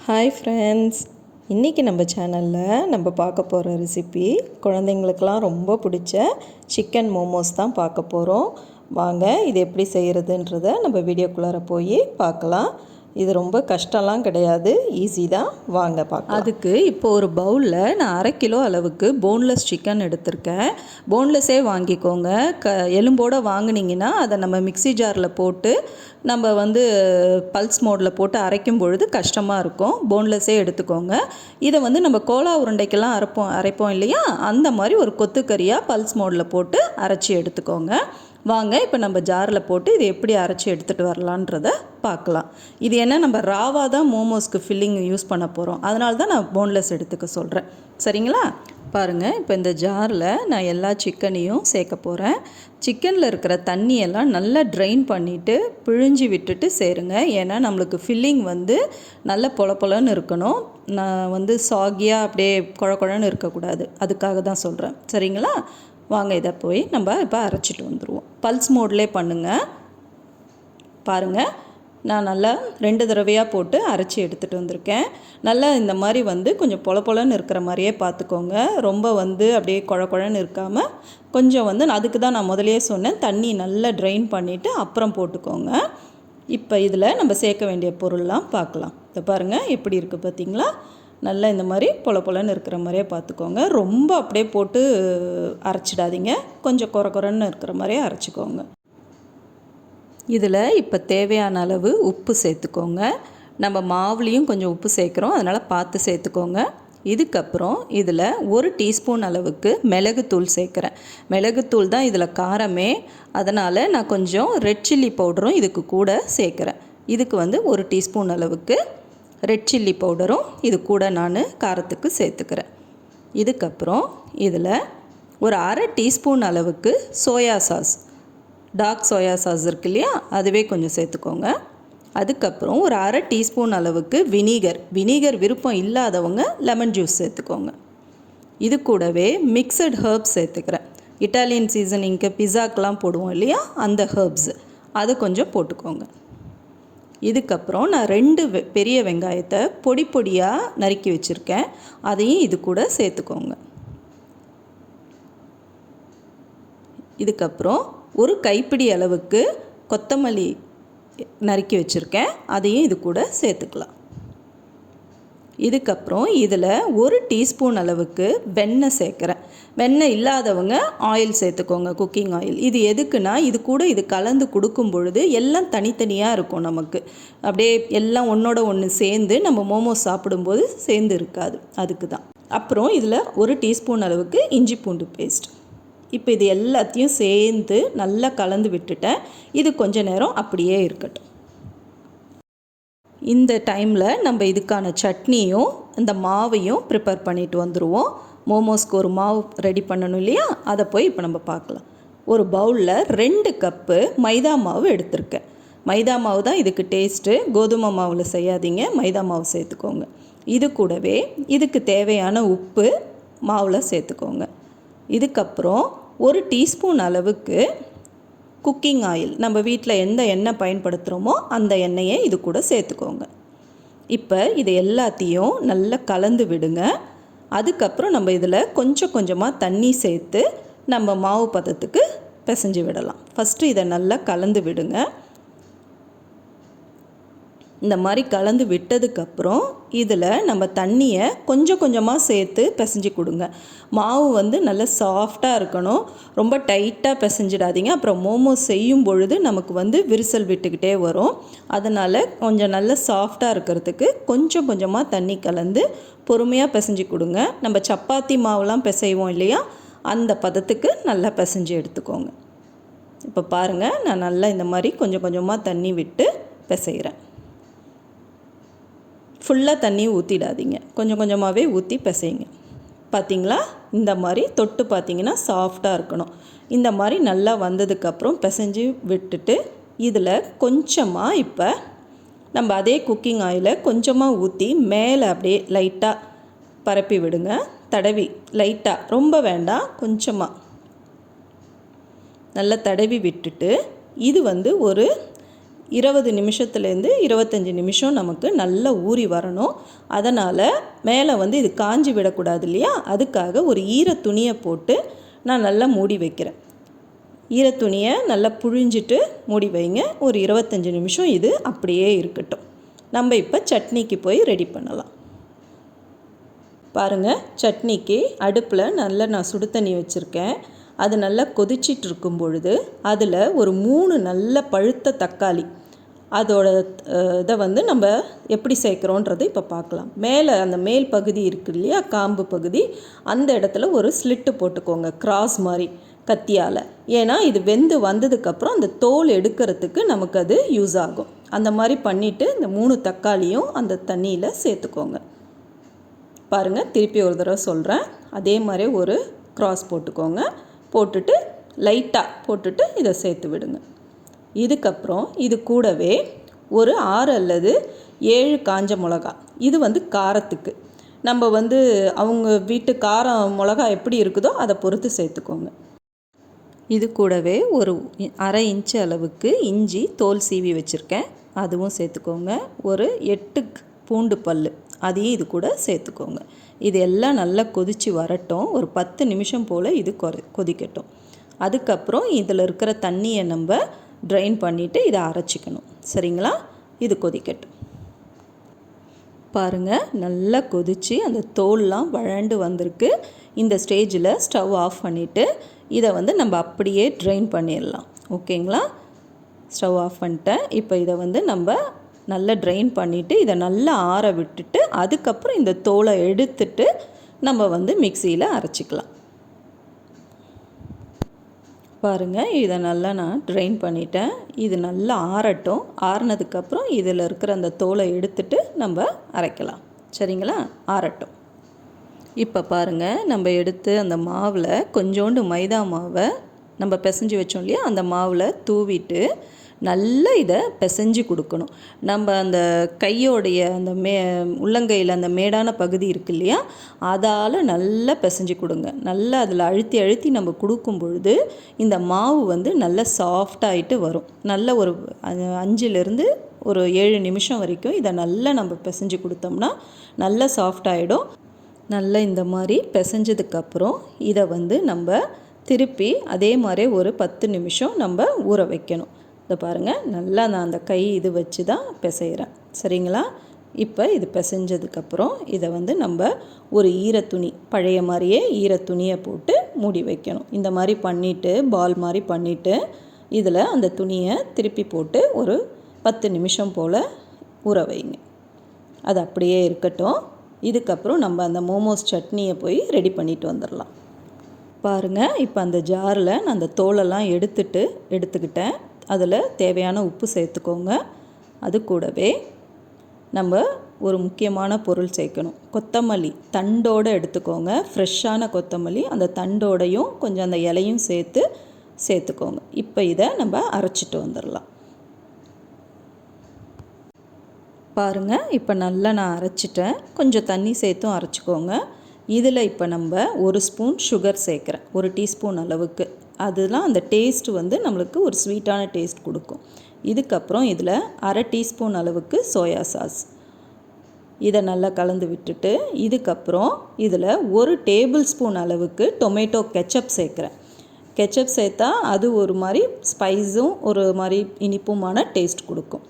Hi friends, இன்றைக்கி நம்ம சேனலில் நம்ம பார்க்க போகிற ரெசிபி குழந்தைங்களுக்கெல்லாம் ரொம்ப பிடிச்ச சிக்கன் மோமோஸ் தான் பார்க்க போகிறோம். வாங்க இது எப்படி செய்கிறதுன்றதை நம்ம வீடியோக்குள்ளார போய் பார்க்கலாம். இது ரொம்ப கஷ்டம்லாம் கிடையாது, ஈஸி தான். வாங்க பார்க்கலாம். அதுக்கு இப்போ ஒரு பவுலில் நான் 1/2 கிலோ அளவுக்கு போன்லெஸ் சிக்கன் எடுத்திருக்கேன். போன்லெஸ்ஸே வாங்கிக்கோங்க. எலும்போடு வாங்கினீங்கன்னா அதை நம்ம மிக்ஸி ஜாரில் போட்டு நம்ம பல்ஸ் மோடில் போட்டு அரைக்கும் பொழுது கஷ்டமாக இருக்கும். போன்லெஸ்ஸே எடுத்துக்கோங்க. இதை நம்ம கோலா உருண்டைக்கெல்லாம் அரைப்போம் இல்லையா, அந்த மாதிரி ஒரு கொத்துக்கறியாக பல்ஸ் மோடில் போட்டு அரைச்சி எடுத்துக்கோங்க. வாங்க இப்போ நம்ம ஜாரில் போட்டு இதை எப்படி அரைச்சி எடுத்துகிட்டு வரலான்றதை பார்க்கலாம். இது என்ன, நம்ம ராவாக தான் மோமோஸ்க்கு ஃபில்லிங் யூஸ் பண்ண போகிறோம், அதனால தான் நான் போன்லெஸ் எடுத்துக்க சொல்கிறேன். சரிங்களா? பாருங்கள், இப்போ இந்த ஜாரில் நான் எல்லா சிக்கனையும் சேர்க்க போகிறேன். சிக்கனில் இருக்கிற தண்ணியெல்லாம் நல்லா ட்ரைன் பண்ணிவிட்டு பிழிஞ்சு விட்டுட்டு சேருங்க. ஏன்னா நம்மளுக்கு ஃபில்லிங் நல்ல பொலன்னு இருக்கணும். நான் சாகியாக அப்படியே குழன்னு இருக்கக்கூடாது, அதுக்காக தான் சொல்கிறேன். சரிங்களா? வாங்க இதை போய் நம்ம இப்போ அரைச்சிட்டு வந்துடுவோம். பல்ஸ் மோட்லேயே பண்ணுங்கள். பாருங்கள், நான் நல்லா 2 தடவையாக போட்டு அரைச்சி எடுத்துகிட்டு வந்திருக்கேன். நல்லா இந்த மாதிரி கொஞ்சம் பொலன்னு இருக்கிற மாதிரியே பார்த்துக்கோங்க. ரொம்ப அப்படியே குழன்னு இருக்காமல் கொஞ்சம் அதுக்கு தான் நான் முதலே சொன்னேன், தண்ணி நல்லா ட்ரைன் பண்ணிவிட்டு அப்புறம் போட்டுக்கோங்க. இப்போ இதில் நம்ம சேர்க்க வேண்டிய பொருள்லாம் பார்க்கலாம். இதை பாருங்கள் எப்படி இருக்குது பார்த்தீங்களா? நல்லா இந்த மாதிரி பொலன்னு இருக்கிற மாதிரியே பார்த்துக்கோங்க. ரொம்ப அப்படியே போட்டு அரைச்சிடாதீங்க, கொஞ்சம் குறன்னு இருக்கிற மாதிரியே அரைச்சிக்கோங்க. இதில் இப்போ தேவையான அளவு உப்பு சேர்த்துக்கோங்க. நம்ம மாவுலேயும் கொஞ்சம் உப்பு சேர்க்குறோம், அதனால் பார்த்து சேர்த்துக்கோங்க. இதுக்கப்புறம் இதில் 1 டீஸ்பூன் அளவுக்கு மிளகுத்தூள் சேர்க்குறேன். மிளகுத்தூள் தான் இதில் காரமே, அதனால் நான் கொஞ்சம் ரெட் சில்லி பவுடரும் இதுக்கு கூட சேர்க்குறேன். இதுக்கு 1 டீஸ்பூன் அளவுக்கு ரெட் சில்லி பவுடரும் இது கூட நான் காரத்துக்கு சேர்த்துக்கிறேன். இதுக்கப்புறம் இதில் ஒரு 1/2 டீஸ்பூன் அளவுக்கு soya sauce, dark soya sauce இருக்கு இல்லையா, அதுவே கொஞ்சம் சேர்த்துக்கோங்க. அதுக்கப்புறம் ஒரு 1/2 டீஸ்பூன் அளவுக்கு வினிகர் விருப்பம் இல்லாதவங்க லெமன் ஜூஸ் சேர்த்துக்கோங்க. இது கூடவே மிக்சட் ஹர்ப்ஸ் சேர்த்துக்கிறேன். இட்டாலியன் சீசனிங்க்கு பிஸாக்கெலாம் போடுவோம் இல்லையா, அந்த ஹர்ப்ஸ் அது கொஞ்சம் போட்டுக்கோங்க. இதுக்கப்புறம் நான் 2 பெரிய வெங்காயத்தை பொடியாக நறுக்கி வச்சுருக்கேன், அதையும் இது கூட சேர்த்துக்கோங்க. இதுக்கப்புறம் ஒரு கைப்பிடி அளவுக்கு கொத்தமல்லி நறுக்கி வச்சுருக்கேன், அதையும் இது கூட சேர்த்துக்கலாம். இதுக்கப்புறம் இதில் 1 டீஸ்பூன் அளவுக்கு வெண்ணெய் சேர்க்குறேன். வெண்ணெய் இல்லாதவங்க ஆயில் சேர்த்துக்கோங்க, குக்கிங் ஆயில். இது எதுக்குன்னா, இது கூட இது கலந்து கொடுக்கும் பொழுது எல்லாம் தனித்தனியாக இருக்கும், நமக்கு அப்படியே எல்லாம் ஒன்றோட ஒன்று சேர்ந்து நம்ம மோமோஸ் சாப்பிடும்போது சேர்ந்து இருக்காது, அதுக்கு தான். அப்புறம் இதில் 1 டீஸ்பூன் அளவுக்கு இஞ்சி பூண்டு பேஸ்ட். இப்போ இது எல்லாத்தையும் சேர்ந்து நல்லா கலந்து விட்டுட்டேன். இது கொஞ்ச நேரம் அப்படியே இருக்கட்டும். இந்த டைமில் நம்ம இதுக்கான சட்னியும் இந்த மாவையும் ப்ரிப்பேர் பண்ணிட்டு வந்துடுவோம். மோமோஸ்க்கு ஒரு மாவு ரெடி பண்ணணும் இல்லையா, அதை போய் இப்போ நம்ம பார்க்கலாம். ஒரு பவுலில் 2 கப்பு மைதா மாவு எடுத்திருக்கேன். மைதா மாவு தான் இதுக்கு டேஸ்ட்டு, கோதுமை மாவில் செய்யாதீங்க, மைதா மாவு சேர்த்துக்கோங்க. இது கூடவே இதுக்கு தேவையான உப்பு மாவில் சேர்த்துக்கோங்க. இதுக்கப்புறம் 1 டீஸ்பூன் அளவுக்கு குக்கிங் ஆயில், நம்ம வீட்டில் எந்த எண்ணெய் பயன்படுத்துகிறோமோ அந்த எண்ணெயை இது கூட சேர்த்துக்கோங்க. இப்போ இது எல்லாத்தையும் நல்லா கலந்து விடுங்க. அதுக்கப்புறம் நம்ம இதில் கொஞ்சம் கொஞ்சமாக தண்ணி சேர்த்து நம்ம மாவு பதத்துக்கு பிசைஞ்சு விடலாம். ஃபஸ்ட்டு இதை நல்லா கலந்து விடுங்க. இந்த மாதிரி கலந்து விட்டதுக்கப்புறம் இதில் நம்ம தண்ணியை கொஞ்சம் கொஞ்சமாக சேர்த்து பிசைஞ்சு கொடுங்க. மாவு நல்லா சாஃப்டாக இருக்கணும், ரொம்ப டைட்டாக பிசைஞ்சிடாதீங்க. அப்புறம் மோமோஸ் செய்யும் பொழுது நமக்கு விரிசல் விட்டுக்கிட்டே வரும். அதனால் கொஞ்சம் நல்லா சாஃப்டாக இருக்கிறதுக்கு கொஞ்சம் கொஞ்சமாக தண்ணி கலந்து பொறுமையாக பிசைஞ்சு கொடுங்க. நம்ம சப்பாத்தி மாவுலாம் பிசைவோம் இல்லையா, அந்த பதத்துக்கு நல்லா பிசைஞ்சு எடுத்துக்கோங்க. இப்போ பாருங்கள், நான் நல்லா இந்த மாதிரி கொஞ்சம் கொஞ்சமாக தண்ணி விட்டு பிசைகிறேன். ஃபுல்லாக தண்ணி ஊற்றிடாதீங்க, கொஞ்சம் கொஞ்சமாகவே ஊற்றி பிசைங்க. பார்த்திங்களா, இந்த மாதிரி தொட்டு பார்த்திங்கன்னா சாஃப்டாக இருக்கணும். இந்த மாதிரி நல்லா வந்ததுக்கப்புறம் பிசைஞ்சு விட்டுட்டு இதில் கொஞ்சமாக இப்போ நம்ம அதே குக்கிங் ஆயிலை கொஞ்சமாக ஊற்றி மேலே அப்படியே லைட்டாக பரப்பி விடுங்க. தடவி லைட்டாக, ரொம்ப வேண்டாம், கொஞ்சமாக நல்லா தடவி விட்டுட்டு இது ஒரு 20 நிமிஷத்துலேருந்து 25 நிமிஷம் நமக்கு நல்லா ஊறி வரணும். அதனால் மேலே வந்து இது காஞ்சி விடக்கூடாது இல்லையா, அதுக்காக ஒரு ஈர துணியை போட்டு நான் நல்லா மூடி வைக்கிறேன். ஈர துணியை நல்லா புழிஞ்சிட்டு மூடி வைங்க. ஒரு 25 நிமிஷம் இது அப்படியே இருக்கட்டும். நம்ம இப்போ சட்னிக்கு போய் ரெடி பண்ணலாம். பாருங்கள், சட்னிக்கு அடுப்பில் நல்லா நான் சுடு தண்ணி வச்சுருக்கேன். அது நல்லா கொதிச்சிட்டு இருக்கும் பொழுது அதில் ஒரு 3 நல்ல பழுத்த தக்காளி, அதோட இதை வந்து நம்ம எப்படி சேர்க்குறோன்றது இப்போ பார்க்கலாம். மேலே அந்த மேல் பகுதி இருக்குது இல்லையா, காம்பு பகுதி, அந்த இடத்துல ஒரு ஸ்லிட்டு போட்டுக்கோங்க, கிராஸ் மாதிரி கத்தியால். ஏன்னா இது வெந்து வந்ததுக்கப்புறம் அந்த தோல் எடுக்கிறதுக்கு நமக்கு அது யூஸ் ஆகும். அந்த மாதிரி பண்ணிவிட்டு இந்த 3 தக்காளியும் அந்த தண்ணியில் சேர்த்துக்கோங்க. பாருங்கள், திருப்பி ஒரு தடவை சொல்கிறேன். அதே மாதிரி ஒரு கிராஸ் போட்டுக்கோங்க. போட்டுட்டு லைட்டாக போட்டுட்டு இதை சேர்த்து விடுங்க. இதுக்கப்புறம் இது கூடவே ஒரு 6 அல்லது 7 காஞ்ச மிளகா. இது வந்து காரத்துக்கு நம்ம வந்து அவங்க வீட்டு காரம் மிளகா எப்படி இருக்குதோ அதை பொறுத்து சேர்த்துக்கோங்க. இது கூடவே ஒரு 1/2 இன்ச்சு அளவுக்கு இஞ்சி தோல் சீவி வச்சுருக்கேன், அதுவும் சேர்த்துக்கோங்க. ஒரு 8 பூண்டு பல், அதையும் இது கூட சேர்த்துக்கோங்க. இது எல்லாம் நல்லா கொதித்து வரட்டும். ஒரு 10 நிமிஷம் போல் இது கொதிக்கட்டும். அதுக்கப்புறம் இதில் இருக்கிற தண்ணியை நம்ம ட்ரைன் பண்ணிவிட்டு இதை அரைச்சிக்கணும். சரிங்களா? இது கொதிக்கட்டும். பாருங்கள், நல்லா கொதித்து அந்த தோல்லாம் வழண்டு வந்திருக்கு. இந்த ஸ்டேஜில் ஸ்டவ் ஆஃப் பண்ணிவிட்டு இதை வந்து நம்ம அப்படியே ட்ரைன் பண்ணிடலாம். ஓகேங்களா? ஸ்டவ் ஆஃப் பண்ணிட்டேன். இப்போ இதை வந்து நம்ம நல்லா ட்ரைன் பண்ணிவிட்டு இதை நல்லா ஆற விட்டுட்டு அதுக்கப்புறம் இந்த தோலை எடுத்துட்டு நம்ம வந்து மிக்சியில் அரைச்சிக்கலாம். பாருங்கள், இதை நல்லா நான் ட்ரைன் பண்ணிட்டேன். இது நல்லா ஆறட்டும். ஆறினதுக்கப்புறம் இதில் இருக்கிற அந்த தோலை எடுத்துட்டு நம்ம அரைக்கலாம். சரிங்களா? ஆறட்டும். இப்போ பாருங்கள், நம்ம எடுத்து அந்த மாவில் கொஞ்சோண்டு மைதா மாவை நம்ம பிசைஞ்சு வச்சோம் இல்லையா, அந்த மாவில் தூவிட்டு நல்லா இதை பிசைஞ்சு கொடுக்கணும். நம்ம அந்த கையோடைய அந்த உள்ளங்கையில் அந்த மேடான பகுதி இருக்கு இல்லையா, அதால் நல்லா பிசைஞ்சு கொடுங்க. நல்லா அதில் அழுத்தி அழுத்தி நம்ம கொடுக்கும் பொழுது இந்த மாவு வந்து நல்லா சாஃப்டாகிட்டு வரும். நல்ல ஒரு 5லேருந்து ஒரு 7 நிமிஷம் வரைக்கும் இதை நல்லா நம்ம பிசைஞ்சு கொடுத்தோம்னா நல்லா சாஃப்டாகிடும். நல்லா இந்த மாதிரி பிசைஞ்சதுக்கப்புறம் இதை வந்து நம்ம திருப்பி அதே மாதிரி ஒரு 10 நிமிஷம் நம்ம ஊற வைக்கணும். இதை பாருங்கள், நல்லா நான் அந்த கை இது வச்சு தான் பிசைகிறேன். சரிங்களா? இப்போ இது பிசைஞ்சதுக்கப்புறம் இதை வந்து நம்ம ஒரு ஈரத்துணி, பழைய மாதிரியே ஈரத்துணியை போட்டு மூடி வைக்கணும். இந்த மாதிரி பண்ணிவிட்டு பால் மாதிரி பண்ணிவிட்டு இதில் அந்த துணியை திருப்பி போட்டு ஒரு 10 நிமிஷம் போல் ஊற வைங்க. அது அப்படியே இருக்கட்டும். இதுக்கப்புறம் நம்ம அந்த மோமோஸ் சட்னியை போய் ரெடி பண்ணிட்டு வந்துடலாம். பாருங்கள், இப்போ அந்த ஜாரில் நான் அந்த தோலெல்லாம் எடுத்துக்கிட்டேன். அதில் தேவையான உப்பு சேர்த்துக்கோங்க. அது கூடவே நம்ம ஒரு முக்கியமான பொருள் சேர்க்கணும். கொத்தமல்லி தண்டோடு எடுத்துக்கோங்க. ஃப்ரெஷ்ஷான கொத்தமல்லி, அந்த தண்டோடையும் கொஞ்சம் அந்த இலையும் சேர்த்துக்கோங்க. இப்போ இதை நம்ம அரைச்சிட்டு வந்துடலாம். பாருங்கள், இப்போ நல்லா நான் அரைச்சிட்டேன். கொஞ்சம் தண்ணி சேர்த்தும் அரைச்சிக்கோங்க. இதில் இப்போ நம்ம 1 ஸ்பூன் சுகர் சேர்க்குறேன், 1 டீஸ்பூன் அளவுக்கு. அதெல்லாம் அந்த டேஸ்ட் வந்து நம்மளுக்கு ஒரு ஸ்வீட்டான டேஸ்ட் கொடுக்கும். இதுக்கப்புறம் இதில் 1/2 டீஸ்பூன் அளவுக்கு சோயா சாஸ், இதை நல்லா கலந்து விட்டுட்டு இதுக்கப்புறம் இதில் 1 டேபிள் ஸ்பூன் அளவுக்கு டொமேட்டோ கெச்சப் சேர்க்குறேன். கெச்சப் சேர்த்தா அது ஒரு மாதிரி ஸ்பைஸும் ஒரு மாதிரி இனிப்புமான டேஸ்ட் கொடுக்கும்.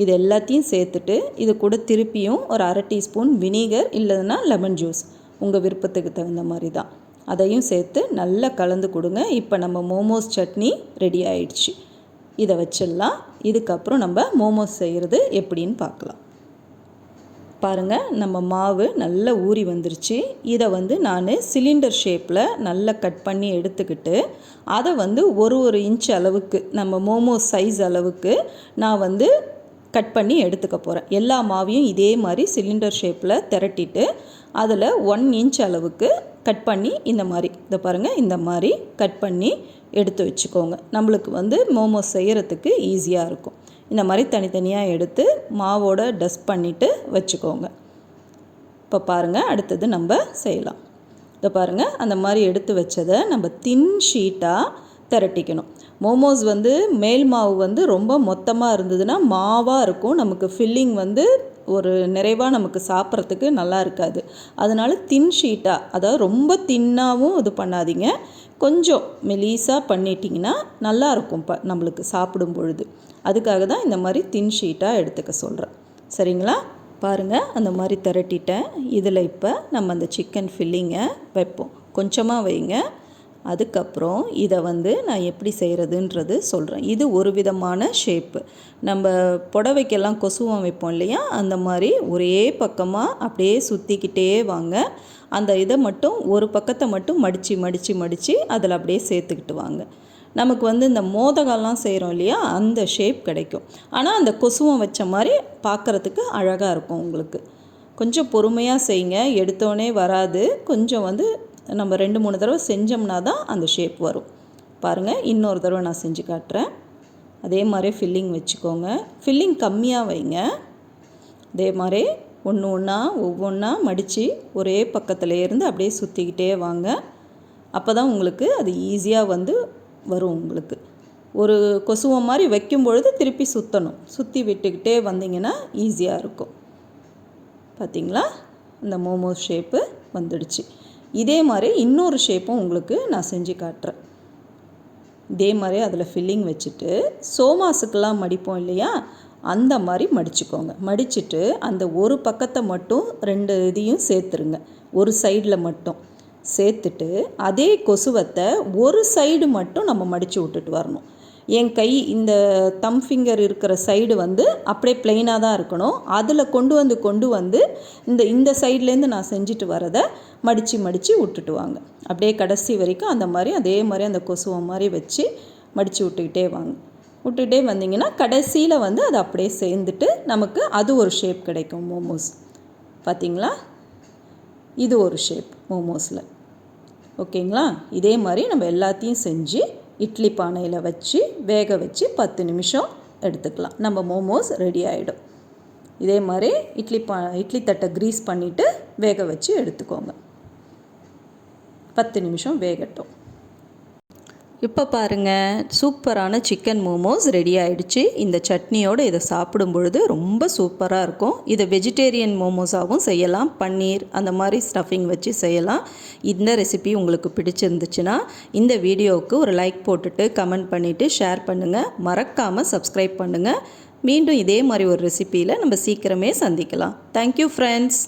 இது எல்லாத்தையும் சேர்த்துட்டு இது கூட திருப்பியும் ஒரு 1/2 டீஸ்பூன் வினிகர் இல்லைன்னா லெமன் ஜூஸ், உங்கள் விருப்பத்துக்கு தகுந்த மாதிரி தான், அதையும் சேர்த்து நல்லா கலந்து கொடுங்க. இப்போ நம்ம மோமோஸ் சட்னி ரெடி ஆயிடுச்சு. இதை வச்சிடலாம். இதுக்கப்புறம் நம்ம மோமோஸ் செய்கிறது எப்படின்னு பார்க்கலாம். பாருங்கள், நம்ம மாவு நல்லா ஊறி வந்துருச்சு. இதை வந்து நான் சிலிண்டர் ஷேப்பில் நல்லா கட் பண்ணி எடுத்துக்கிட்டு அதை வந்து ஒரு இன்ச் அளவுக்கு நம்ம மோமோஸ் சைஸ் அளவுக்கு நான் வந்து கட் பண்ணி எடுத்துக்க போகிறேன். எல்லா மாவையும் இதே மாதிரி சிலிண்டர் ஷேப்பில் திரட்டிட்டு அதில் 1 இன்ச் அளவுக்கு கட் பண்ணி இந்த மாதிரி, இதை பாருங்கள், இந்த மாதிரி கட் பண்ணி எடுத்து வச்சுக்கோங்க. நம்மளுக்கு வந்து மோமோஸ் செய்கிறதுக்கு ஈஸியாக இருக்கும். இந்த மாதிரி தனித்தனியாக எடுத்து மாவோட டஸ்ட் பண்ணிவிட்டு வச்சுக்கோங்க. இப்போ பாருங்கள், அடுத்தது நம்ம செய்யலாம். இதை பாருங்கள், அந்த மாதிரி எடுத்து வச்சதை நம்ம தின் ஷீட்டாக திரட்டிக்கணும். மோமோஸ் வந்து மேல் மாவு வந்து ரொம்ப மொத்தமாக இருந்ததுன்னா மாவாக இருக்கும், நமக்கு ஃபில்லிங் வந்து ஒரு நிறைவாக நமக்கு சாப்பிட்றதுக்கு நல்லா இருக்காது. அதனால் தின் ஷீட்டாக, அதாவது ரொம்ப தின்னாகவும் இது பண்ணாதீங்க, கொஞ்சம் மெலீஸாக பண்ணிட்டிங்கன்னா நல்லாயிருக்கும் நம்மளுக்கு சாப்பிடும் பொழுது. அதுக்காக தான் இந்த மாதிரி தின் ஷீட்டாக எடுத்துக்க சொல்கிறேன். சரிங்களா? பாருங்கள், அந்த மாதிரி திரட்டிட்டேன். இதில் இப்போ நம்ம அந்த சிக்கன் ஃபில்லிங்கை வைப்போம். கொஞ்சமாக வைங்க. அதுக்கப்புறம் இதை வந்து நான் எப்படி செய்கிறதுன்றது சொல்கிறேன். இது ஒரு விதமான ஷேப்பு. நம்ம புடவைக்கெல்லாம் கொசுவம் வைப்போம் இல்லையா, அந்த மாதிரி ஒரே பக்கமாக அப்படியே சுற்றிக்கிட்டே வாங்க. அந்த இதை மட்டும் ஒரு பக்கத்தை மட்டும் மடித்து அதில் அப்படியே சேர்த்துக்கிட்டு வாங்க. நமக்கு வந்து இந்த மோதகம்லாம் செய்கிறோம் இல்லையா, அந்த ஷேப் கிடைக்கும். ஆனால் அந்த கொசுவம் வச்ச மாதிரி பார்க்குறதுக்கு அழகாக இருக்கும் உங்களுக்கு. கொஞ்சம் பொறுமையாக செய்யுங்க, எடுத்தோடனே வராது. கொஞ்சம் வந்து நம்ம 2-3 தடவை செஞ்சோம்னா தான் அந்த ஷேப் வரும். பாருங்கள், இன்னொரு தடவை நான் செஞ்சு காட்டுறேன். அதே மாதிரி ஃபில்லிங் வச்சுக்கோங்க. ஃபில்லிங் கம்மியாக வைங்க. அதே மாதிரி ஒவ்வொன்றா மடித்து ஒரே பக்கத்துலேருந்து அப்படியே சுற்றிக்கிட்டே வாங்க. அப்போ தான் உங்களுக்கு அது ஈஸியாக வந்து வரும். உங்களுக்கு ஒரு கொசுவம் மாதிரி வைக்கும் பொழுது திருப்பி சுற்றி விட்டுக்கிட்டே வந்தீங்கன்னா ஈஸியாக இருக்கும். பார்த்திங்களா, இந்த மோமோஸ் ஷேப்பு வந்துடுச்சு. இதே மாதிரி இன்னொரு ஷேப்பும் உங்களுக்கு நான் செஞ்சு காட்டுறேன். இதே மாதிரி அதில் ஃபில்லிங் வச்சுட்டு சோமாஸுக்கெல்லாம் மடிப்போம் இல்லையா, அந்த மாதிரி மடிச்சுக்கோங்க. மடிச்சுட்டு அந்த ஒரு பக்கத்தை மட்டும் 2 இதையும் சேர்த்துருங்க. ஒரு சைடில் மட்டும் சேர்த்துட்டு அதே கொசுவத்தை ஒரு சைடு மட்டும் நம்ம மடித்து விட்டுட்டு வரணும். என் கை இந்த தம் ஃபிங்கர் இருக்கிற சைடு வந்து அப்படியே ப்ளெயினாக தான் இருக்கணும். அதில் கொண்டு வந்து இந்த சைட்லேருந்து நான் செஞ்சுட்டு வரதை மடித்து விட்டுட்டு வாங்க. அப்படியே கடைசி வரைக்கும் அதே மாதிரி அந்த கொசுவம் மாதிரி வச்சு மடித்து விட்டுக்கிட்டே வந்தீங்கன்னா கடைசியில் வந்து அது அப்படியே சேர்ந்துட்டு நமக்கு அது ஒரு ஷேப் கிடைக்கும் மோமோஸ். பார்த்திங்களா, இது ஒரு ஷேப் மோமோஸில். ஓகேங்களா? இதே மாதிரி நம்ம எல்லாத்தையும் செஞ்சு இட்லி பானையில் வச்சு வேக வச்சு 10 நிமிஷம் எடுத்துக்கலாம். நம்ம மோமோஸ் ரெடி ஆகிடும். இதே மாதிரி இட்லி தட்டை க்ரீஸ் பண்ணிவிட்டு வேக வச்சு எடுத்துக்கோங்க. 10 நிமிஷம் வேகட்டும். இப்போ பாருங்கள், சூப்பரான சிக்கன் மோமோஸ் ரெடி ஆகிடுச்சு. இந்த சட்னியோடு இதை சாப்பிடும் பொழுது ரொம்ப சூப்பராக இருக்கும். இதை வெஜிடேரியன் மோமோஸாகவும் செய்யலாம், பன்னீர் அந்த மாதிரி ஸ்டஃபிங் வச்சு செய்யலாம். இந்த ரெசிபி உங்களுக்கு பிடிச்சிருந்துச்சுன்னா இந்த வீடியோவுக்கு ஒரு லைக் போட்டுட்டு கமெண்ட் பண்ணிவிட்டு ஷேர் பண்ணுங்கள். மறக்காமல் சப்ஸ்கிரைப் பண்ணுங்கள். மீண்டும் இதே மாதிரி ஒரு ரெசிபியில் நம்ம சீக்கிரமே சந்திக்கலாம். Thank you friends.